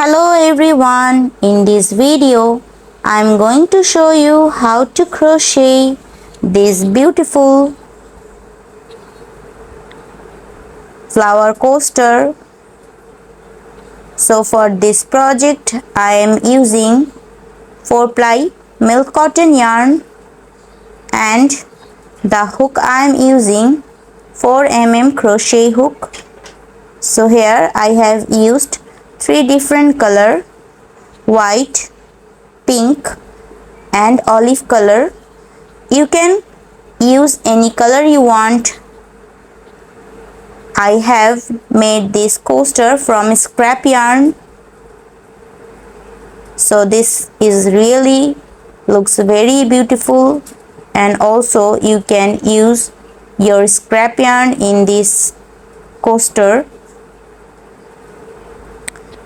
Hello everyone, in this video I am going to show you how to crochet this beautiful flower coaster. So for this project I am using 4 ply milk cotton yarn and the hook I am using 4 mm crochet hook. So here I have used 3 different color, white, pink and olive color. You can use any color you want. I have made this coaster from scrap yarn, so this is really looks very beautiful, and also you can use your scrap yarn in this coaster.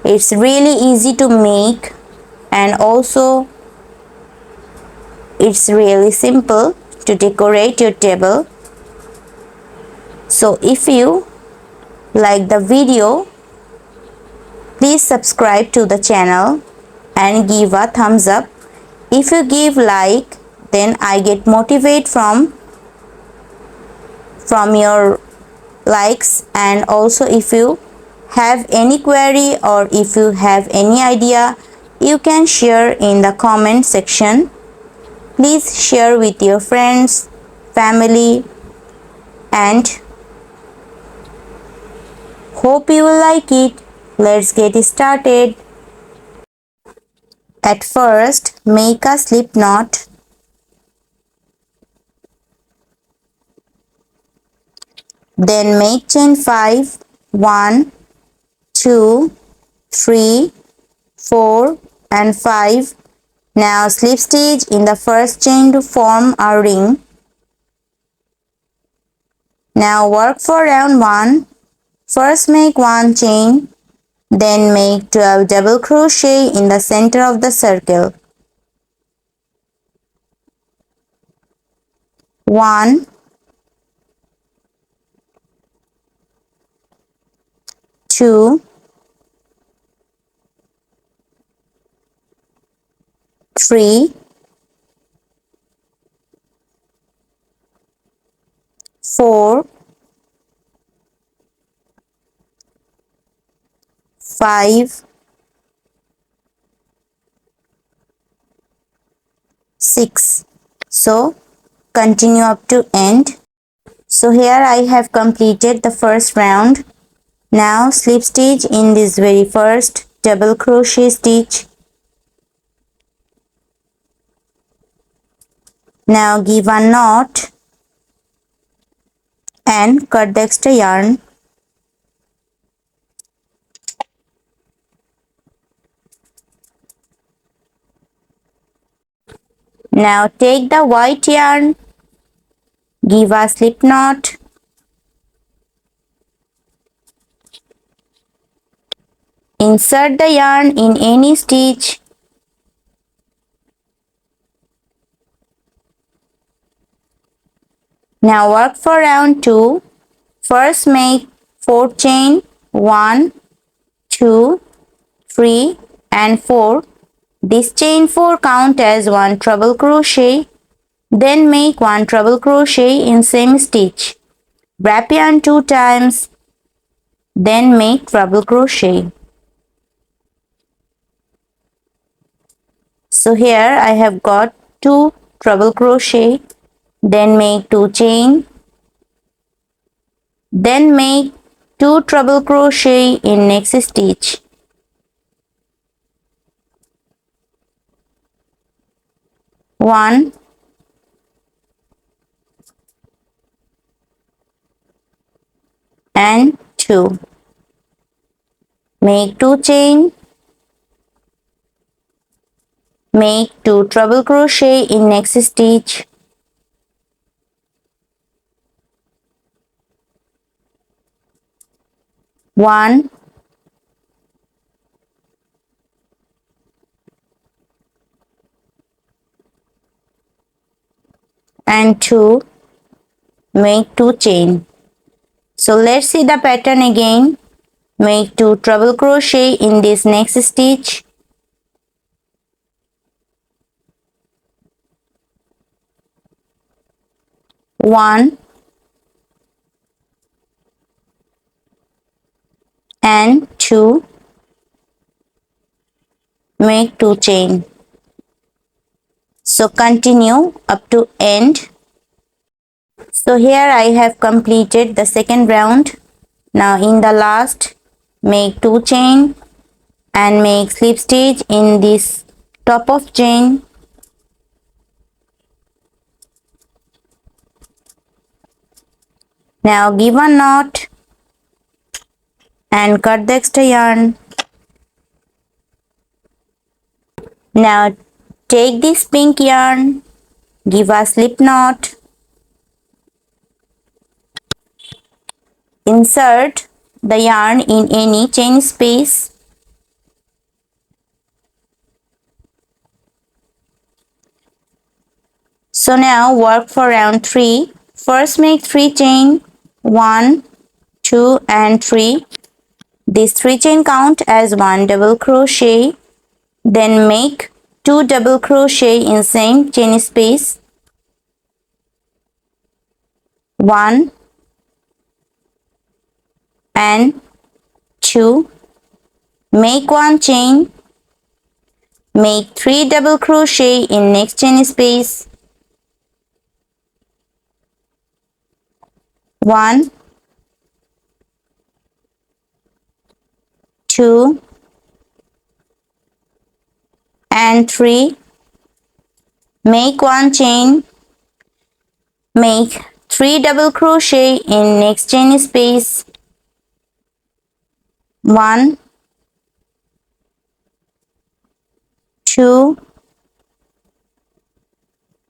It's really easy to make and also it's really simple to decorate your table. So if you like the video, please subscribe to the channel and give a thumbs up. If you give like, then I get motivate from your likes. And also if you have any query or if you have any idea, you can share in the comment section. Please share with your friends, family, and hope you will like it. Let's get started. At first, make a slip knot. Then make chain 5, 1, 2, 3, 4 and 5. Now slip stitch in the first chain to form a ring. Now work for round 1. First make 1 chain, then make 12 double crochet in the center of the circle. 1, 2, 3, 4, 5, 6. So continue up to end. So here I have completed the first round. Now slip stitch in this very first double crochet stitch. Now give a knot and cut the extra yarn. Now take the white yarn, give a slip knot, insert the yarn in any stitch. Now work for round 2. First make 4 chain, 1, 2, 3 and 4. This chain 4 count as 1 treble crochet. Then make 1 treble crochet in same stitch. Wrap yarn 2 times. Then make treble crochet. So here I have got 2 treble crochet. Then make 2 chain. Then make 2 treble crochet in next stitch. 1, and 2. Make 2 chain. Make 2 treble crochet in next stitch. 1, and 2. Make 2 chain. So let's see the pattern again. Make 2 treble crochet in this next stitch. 1 and 2. Make 2 chain. So continue up to end. So here I have completed the second round. Now in the last, make 2 chain and make slip stitch in this top of chain. Now give a knot and cut the extra yarn. Now take this pink yarn, give a slip knot, insert the yarn in any chain space. So now work for round 3. First make 3 chain, 1, 2 and 3. These 3 chain count as 1 double crochet. Then make 2 double crochet in same chain space. 1 and 2. Make 1 chain. Make 3 double crochet in next chain space. 1, 2 and 3. Make 1 chain. Make 3 double crochet in next chain space. 1, 2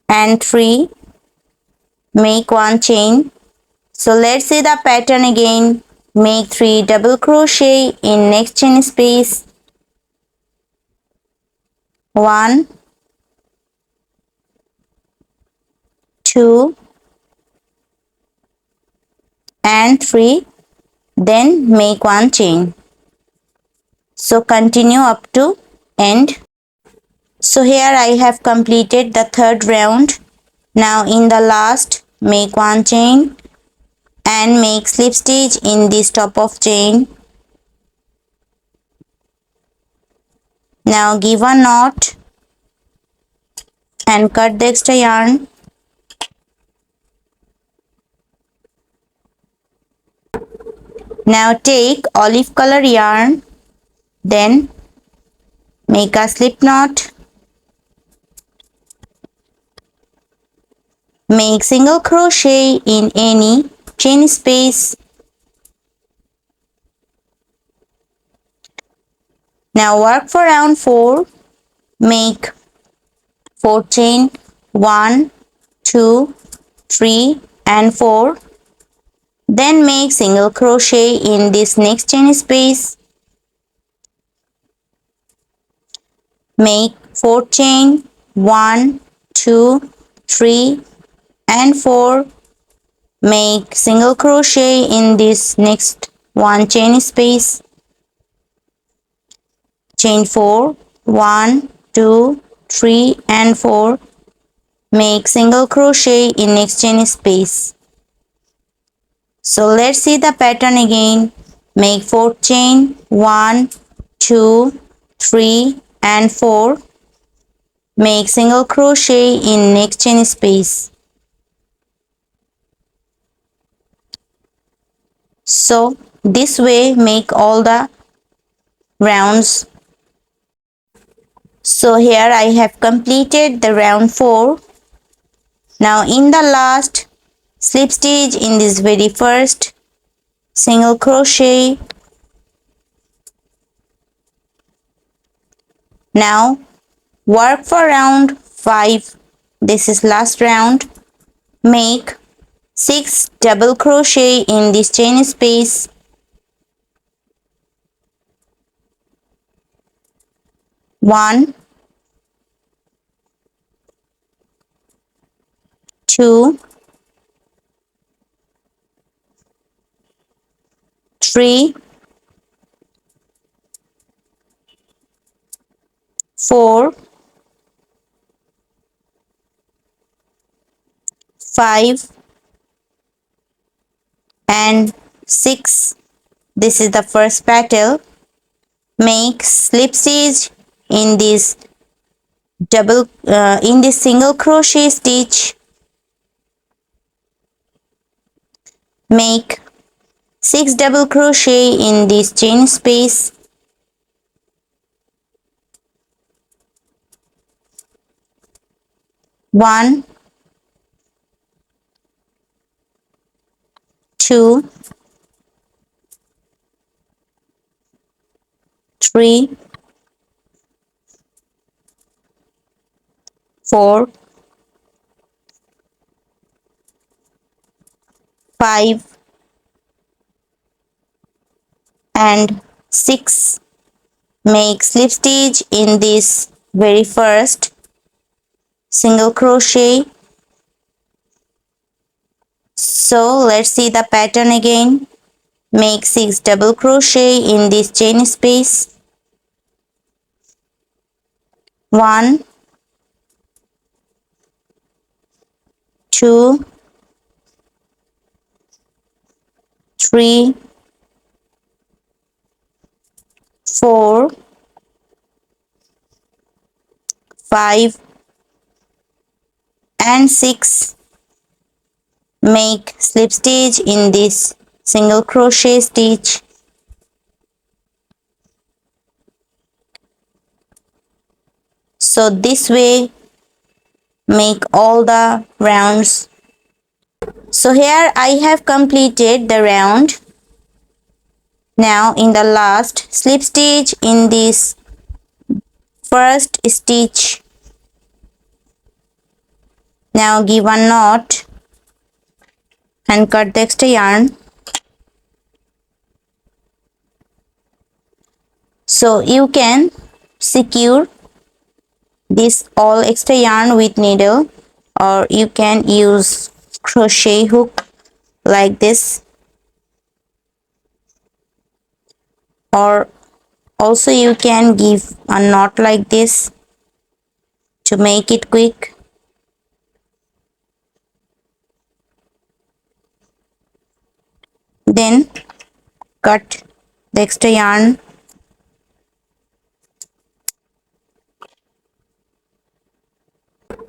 and 3. Make 1 chain. So let's see the pattern again. Make 3 double crochet in next chain space. 1, 2 and 3. Then make 1 chain. So continue up to end. So here I have completed the third round. Now in the last, make 1 chain and make slip stitch in this top of chain. Now give a knot and cut the extra yarn. Now take olive color yarn, then make a slip knot. Make single crochet in any chain space. Now work for round 4. Make 4 chain, 1, 2, 3 and 4. Then make single crochet in this next chain space. Make 4 chain, 1, 2, 3 and 4. Make single crochet in this next 1 chain space. Chain 4, 1, 2, 3 and 4. Make single crochet in next chain space. So let's see the pattern again. Make 4 chain, 1, 2, 3 and 4. Make single crochet in next chain space. So this way make all the rounds. So here I have completed the round 4. Now in the last, slip stitch in this very first, single crochet. Now work for round 5. This is last round. Make 6 double crochet in this chain space. 1, 2, 3 4, 5 and 6. This is the first petal. Make slip stitch in this single crochet stitch. Make 6 double crochet in this chain space. 1, 2, 3, 4, 5 and 6. Make slip stitch in this very first single crochet. So let's see the pattern again. Make 6 double crochet in this chain space. 1, 2, 3, 4, 5 and 6. Make slip stitch in this single crochet stitch. So this way make all the rounds. So here I have completed the round. Now in the last, slip stitch in this first stitch. Now give a knot and cut the extra yarn. So you can secure this all extra yarn with needle, or you can use crochet hook like this, or also you can give a knot like this to make it quick. Then cut the extra yarn.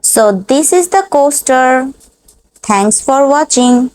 So this is the coaster. Thanks for watching.